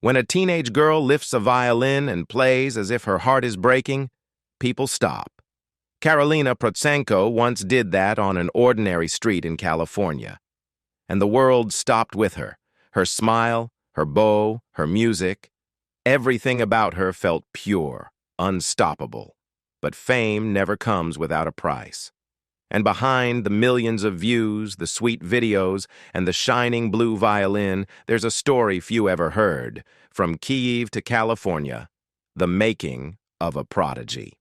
When a teenage girl lifts a violin and plays as if her heart is breaking, people stop. Karolina Protsenko once did that on an ordinary street in California. And the world stopped with her. Her smile, her bow, her music. Everything about her felt pure, unstoppable. But fame never comes without a price. And behind the millions of views, the sweet videos, and the shining blue violin, there's a story few ever heard. From Kyiv to California, the making of a prodigy.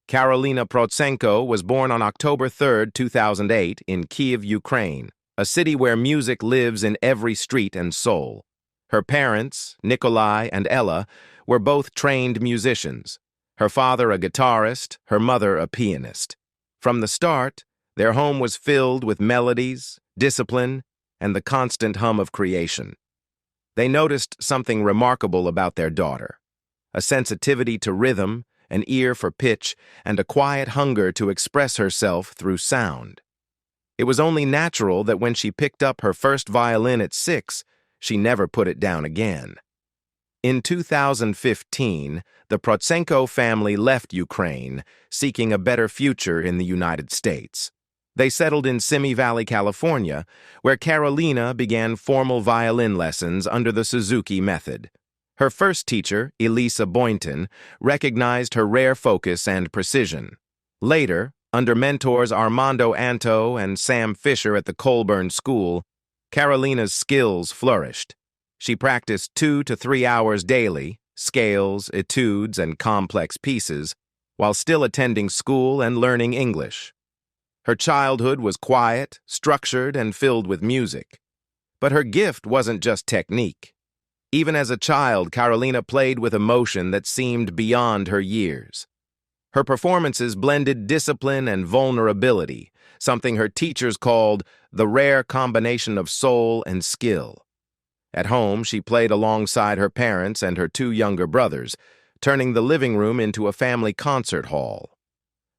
Karolina Protsenko was born on October 3, 2008, in Kyiv, Ukraine, a city where music lives in every street and soul. Her parents, Nikolai and Ella, were both trained musicians. Her father a guitarist, her mother a pianist. From the start, their home was filled with melodies, discipline, and the constant hum of creation. They noticed something remarkable about their daughter: a sensitivity to rhythm, an ear for pitch, and a quiet hunger to express herself through sound. It was only natural that when she picked up her first violin at 6, she never put it down again. In 2015, the Protsenko family left Ukraine, seeking a better future in the United States. They settled in Simi Valley, California, where Karolina began formal violin lessons under the Suzuki method. Her first teacher, Elisa Boynton, recognized her rare focus and precision. Later, under mentors Armando Anto and Sam Fisher at the Colburn School, Karolina's skills flourished. She practiced 2 to 3 hours daily, scales, etudes, and complex pieces, while still attending school and learning English. Her childhood was quiet, structured, and filled with music. But her gift wasn't just technique. Even as a child, Karolina played with emotion that seemed beyond her years. Her performances blended discipline and vulnerability, something her teachers called the rare combination of soul and skill. At home, she played alongside her parents and her 2 younger brothers, turning the living room into a family concert hall.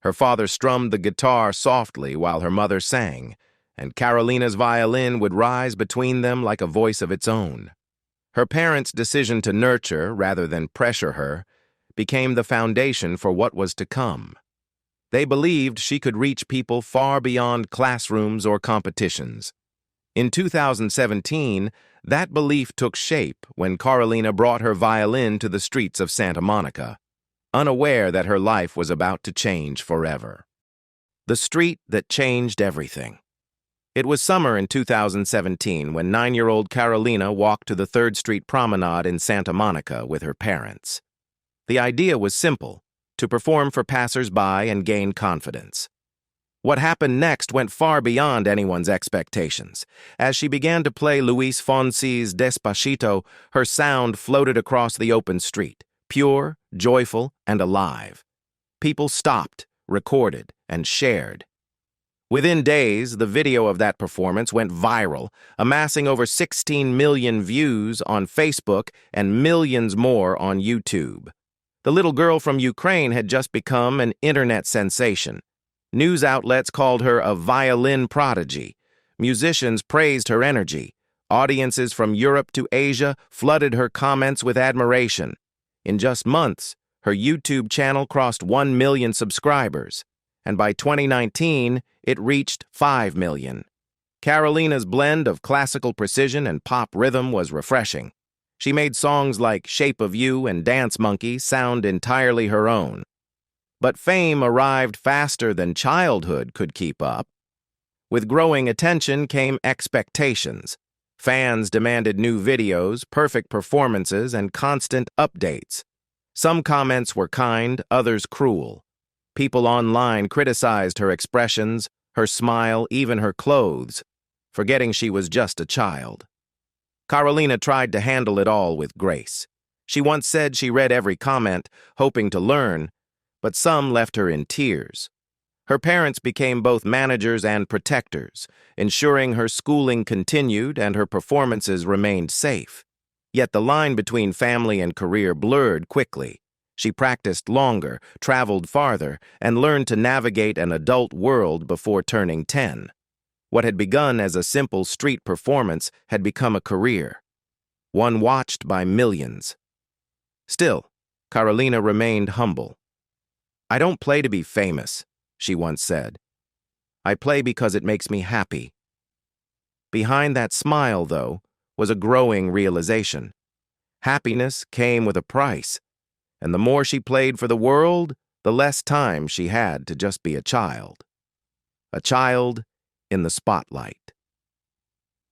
Her father strummed the guitar softly while her mother sang, and Karolina's violin would rise between them like a voice of its own. Her parents' decision to nurture rather than pressure her became the foundation for what was to come. They believed she could reach people far beyond classrooms or competitions. In 2017, that belief took shape when Karolina brought her violin to the streets of Santa Monica, unaware that her life was about to change forever. The street that changed everything. It was summer in 2017 when 9-year-old Karolina walked to the 3rd Street Promenade in Santa Monica with her parents. The idea was simple: to perform for passers-by and gain confidence. What happened next went far beyond anyone's expectations. As she began to play Luis Fonsi's Despacito, her sound floated across the open street, pure, joyful, and alive. People stopped, recorded, and shared. Within days, the video of that performance went viral, amassing over 16 million views on Facebook and millions more on YouTube. The little girl from Ukraine had just become an internet sensation. News outlets called her a violin prodigy. Musicians praised her energy. Audiences from Europe to Asia flooded her comments with admiration. In just months, her YouTube channel crossed 1 million subscribers, and by 2019, it reached 5 million. Karolina's blend of classical precision and pop rhythm was refreshing. She made songs like Shape of You and Dance Monkey sound entirely her own. But fame arrived faster than childhood could keep up. With growing attention came expectations. Fans demanded new videos, perfect performances, and constant updates. Some comments were kind, others cruel. People online criticized her expressions, her smile, even her clothes, forgetting she was just a child. Karolina tried to handle it all with grace. She once said she read every comment, hoping to learn, but some left her in tears. Her parents became both managers and protectors, ensuring her schooling continued and her performances remained safe. Yet the line between family and career blurred quickly. She practiced longer, traveled farther, and learned to navigate an adult world before turning 10. What had begun as a simple street performance had become a career. one watched by millions. Still, Karolina remained humble. "I don't play to be famous," she once said. "I play because it makes me happy." Behind that smile, though, was a growing realization. Happiness came with a price, and the more she played for the world, the less time she had to just be a child. A child in the spotlight.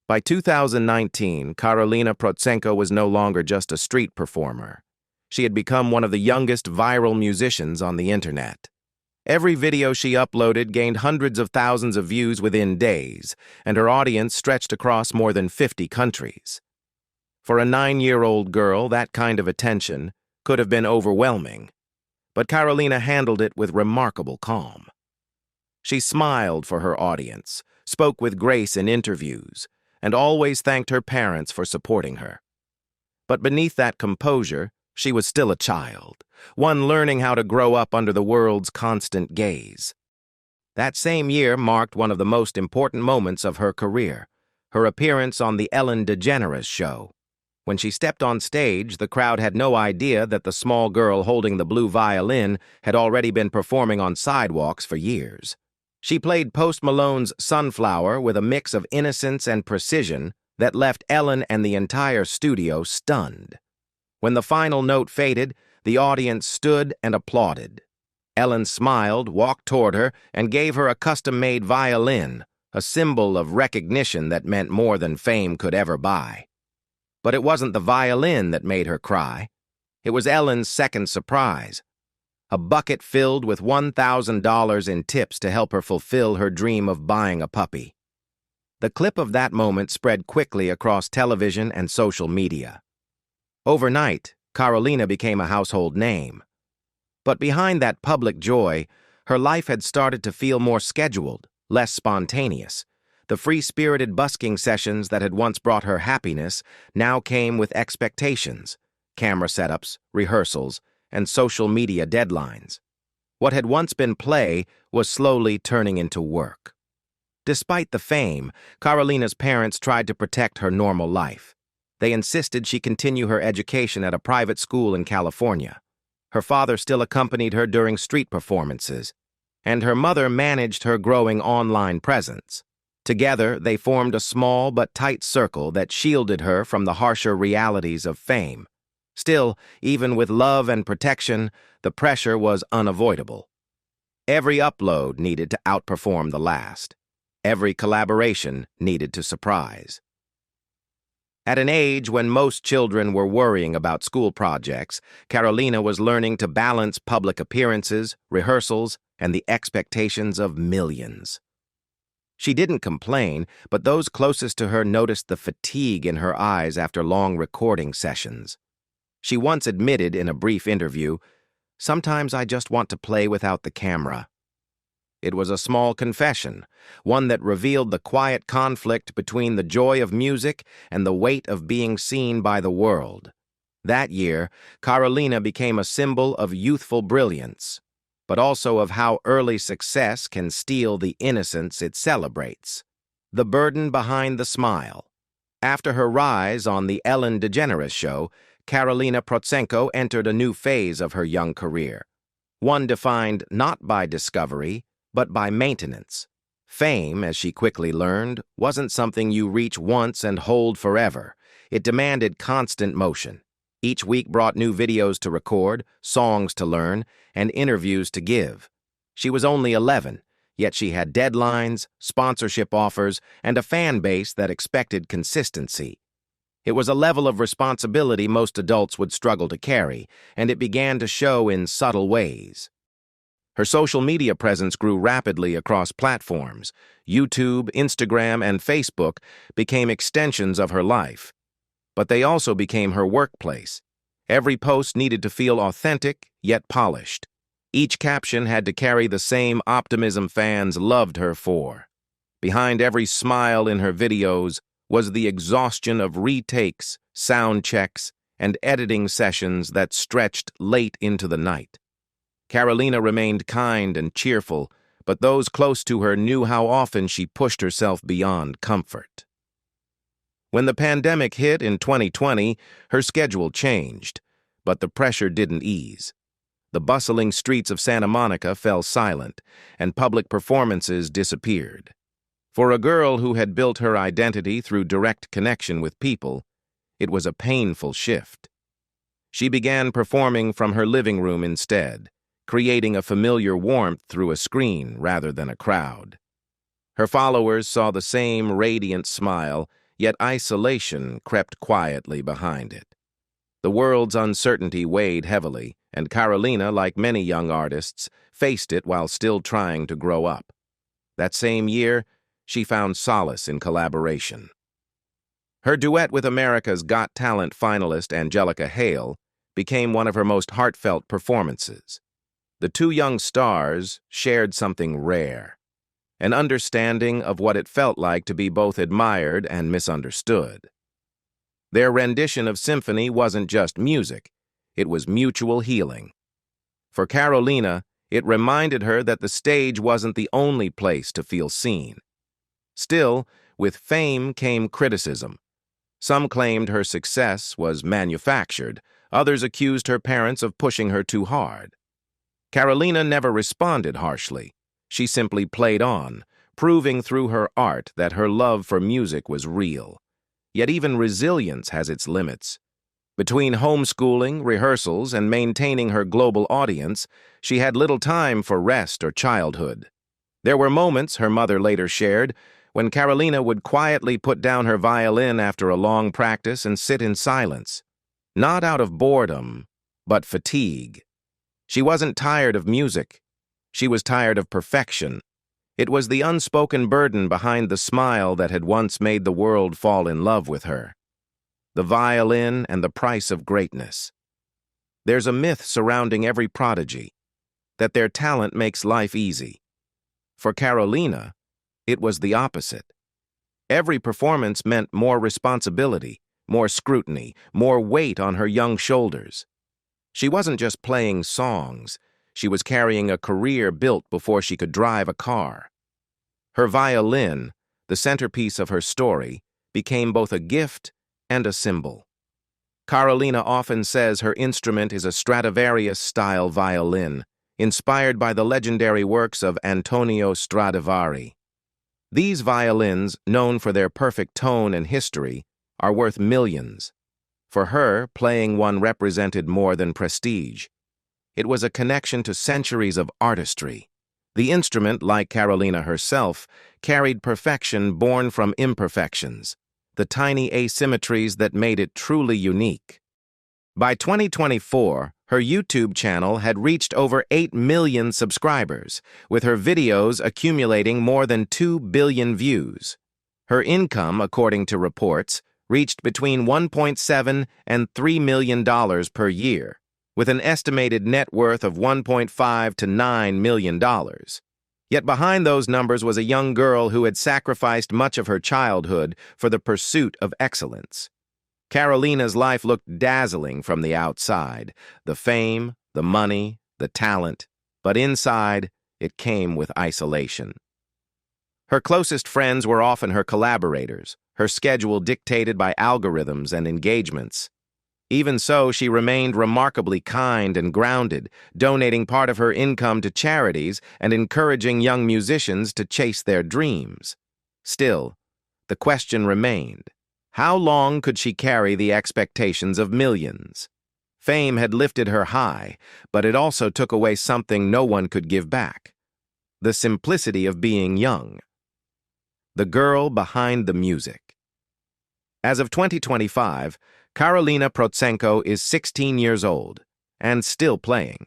By 2019, Karolina Protsenko was no longer just a street performer. She had become one of the youngest viral musicians on the internet. Every video she uploaded gained hundreds of thousands of views within days, and her audience stretched across more than 50 countries. For a 9-year-old girl, that kind of attention could have been overwhelming, but Karolina handled it with remarkable calm. She smiled for her audience, spoke with grace in interviews, and always thanked her parents for supporting her. But beneath that composure, she was still a child, one learning how to grow up under the world's constant gaze. That same year marked one of the most important moments of her career, her appearance on The Ellen DeGeneres Show. When she stepped on stage, the crowd had no idea that the small girl holding the blue violin had already been performing on sidewalks for years. She played Post Malone's Sunflower with a mix of innocence and precision that left Ellen and the entire studio stunned. When the final note faded, the audience stood and applauded. Ellen smiled, walked toward her, and gave her a custom-made violin, a symbol of recognition that meant more than fame could ever buy. But it wasn't the violin that made her cry. It was Ellen's second surprise. A bucket filled with $1,000 in tips to help her fulfill her dream of buying a puppy. The clip of that moment spread quickly across television and social media. Overnight, Karolina became a household name. But behind that public joy, her life had started to feel more scheduled, less spontaneous. The free-spirited busking sessions that had once brought her happiness now came with expectations, camera setups, rehearsals, and social media deadlines. What had once been play was slowly turning into work. Despite the fame, Karolina's parents tried to protect her normal life. They insisted she continue her education at a private school in California. Her father still accompanied her during street performances, and her mother managed her growing online presence. Together, they formed a small but tight circle that shielded her from the harsher realities of fame. Still, even with love and protection, the pressure was unavoidable. Every upload needed to outperform the last. Every collaboration needed to surprise. At an age when most children were worrying about school projects, Karolina was learning to balance public appearances, rehearsals, and the expectations of millions. She didn't complain, but those closest to her noticed the fatigue in her eyes after long recording sessions. She once admitted in a brief interview, "Sometimes I just want to play without the camera." It was a small confession, one that revealed the quiet conflict between the joy of music and the weight of being seen by the world. That year, Karolina became a symbol of youthful brilliance, but also of how early success can steal the innocence it celebrates. The burden behind the smile. After her rise on The Ellen DeGeneres Show, Karolina Protsenko entered a new phase of her young career, one defined not by discovery, but by maintenance. Fame, as she quickly learned, wasn't something you reach once and hold forever. It demanded constant motion. Each week brought new videos to record, songs to learn, and interviews to give. She was only 11, yet she had deadlines, sponsorship offers, and a fan base that expected consistency. It was a level of responsibility most adults would struggle to carry, and it began to show in subtle ways. Her social media presence grew rapidly across platforms. YouTube, Instagram, and Facebook became extensions of her life. But they also became her workplace. Every post needed to feel authentic, yet polished. Each caption had to carry the same optimism fans loved her for. Behind every smile in her videos was the exhaustion of retakes, sound checks, and editing sessions that stretched late into the night. Karolina remained kind and cheerful, but those close to her knew how often she pushed herself beyond comfort. When the pandemic hit in 2020, her schedule changed, but the pressure didn't ease. The bustling streets of Santa Monica fell silent, and public performances disappeared. For a girl who had built her identity through direct connection with people, it was a painful shift. She began performing from her living room instead, creating a familiar warmth through a screen rather than a crowd. Her followers saw the same radiant smile, yet isolation crept quietly behind it. The world's uncertainty weighed heavily, and Karolina, like many young artists, faced it while still trying to grow up. That same year, she found solace in collaboration. Her duet with America's Got Talent finalist Angelica Hale became one of her most heartfelt performances. The two young stars shared something rare, an understanding of what it felt like to be both admired and misunderstood. Their rendition of Symphony wasn't just music, it was mutual healing. For Karolina, it reminded her that the stage wasn't the only place to feel seen. Still, with fame came criticism. Some claimed her success was manufactured, others accused her parents of pushing her too hard. Karolina never responded harshly. She simply played on, proving through her art that her love for music was real. Yet even resilience has its limits. Between homeschooling, rehearsals, and maintaining her global audience, she had little time for rest or childhood. There were moments, her mother later shared, when Karolina would quietly put down her violin after a long practice and sit in silence. Not out of boredom, but fatigue. She wasn't tired of music. She was tired of perfection. It was the unspoken burden behind the smile that had once made the world fall in love with her. The violin and the price of greatness. There's a myth surrounding every prodigy, that their talent makes life easy. For Karolina, it was the opposite. Every performance meant more responsibility, more scrutiny, more weight on her young shoulders. She wasn't just playing songs. She was carrying a career built before she could drive a car. Her violin, the centerpiece of her story, became both a gift and a symbol. Karolina often says her instrument is a Stradivarius-style violin, inspired by the legendary works of Antonio Stradivari. These violins, known for their perfect tone and history, are worth millions. For her, playing one represented more than prestige. It was a connection to centuries of artistry. The instrument, like Karolina herself, carried perfection born from imperfections, the tiny asymmetries that made it truly unique. By 2024, her YouTube channel had reached over 8 million subscribers, with her videos accumulating more than 2 billion views. Her income, according to reports, reached between $1.7 and $3 million per year, with an estimated net worth of $1.5 to $9 million. Yet behind those numbers was a young girl who had sacrificed much of her childhood for the pursuit of excellence. Karolina's life looked dazzling from the outside, the fame, the money, the talent, but inside, it came with isolation. Her closest friends were often her collaborators, her schedule dictated by algorithms and engagements. Even so, she remained remarkably kind and grounded, donating part of her income to charities and encouraging young musicians to chase their dreams. Still, the question remained, how long could she carry the expectations of millions? Fame had lifted her high, but it also took away something no one could give back: the simplicity of being young. The girl behind the music. As of 2025, Karolina Protsenko is 16 years old and still playing.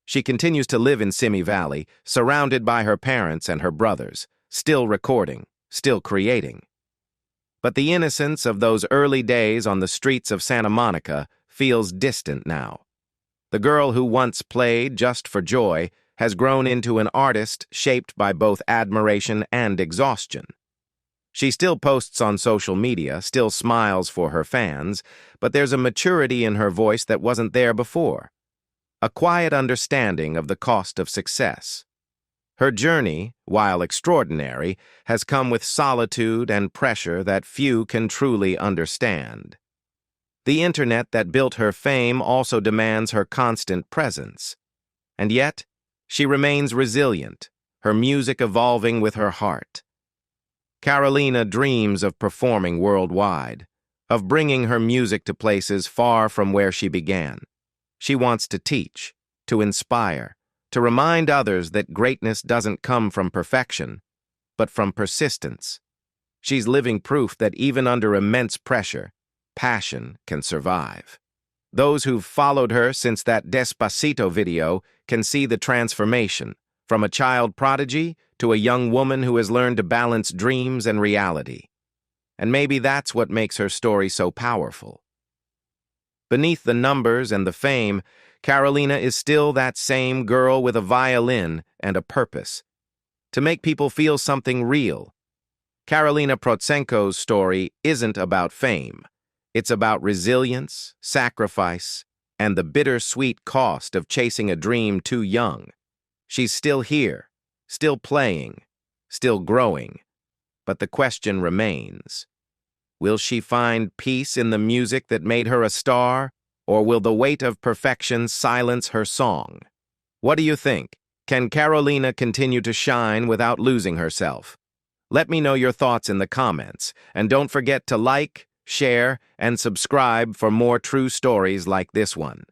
She continues to live in Simi Valley, surrounded by her parents and her brothers, still recording, still creating. But the innocence of those early days on the streets of Santa Monica feels distant now. The girl who once played just for joy has grown into an artist shaped by both admiration and exhaustion. She still posts on social media, still smiles for her fans, but there's a maturity in her voice that wasn't there before. A quiet understanding of the cost of success. Her journey, while extraordinary, has come with solitude and pressure that few can truly understand. The internet that built her fame also demands her constant presence. And yet, she remains resilient, her music evolving with her heart. Karolina dreams of performing worldwide, of bringing her music to places far from where she began. She wants to teach, to inspire, to remind others that greatness doesn't come from perfection, but from persistence. She's living proof that even under immense pressure, passion can survive. Those who've followed her since that Despacito video can see the transformation, from a child prodigy to a young woman who has learned to balance dreams and reality. And maybe that's what makes her story so powerful. Beneath the numbers and the fame, Karolina is still that same girl with a violin and a purpose. To make people feel something real. Karolina Protsenko's story isn't about fame. It's about resilience, sacrifice, and the bittersweet cost of chasing a dream too young. She's still here, still playing, still growing. But the question remains. Will she find peace in the music that made her a star, or will the weight of perfection silence her song? What do you think? Can Karolina continue to shine without losing herself? Let me know your thoughts in the comments, and don't forget to like, share, and subscribe for more true stories like this one.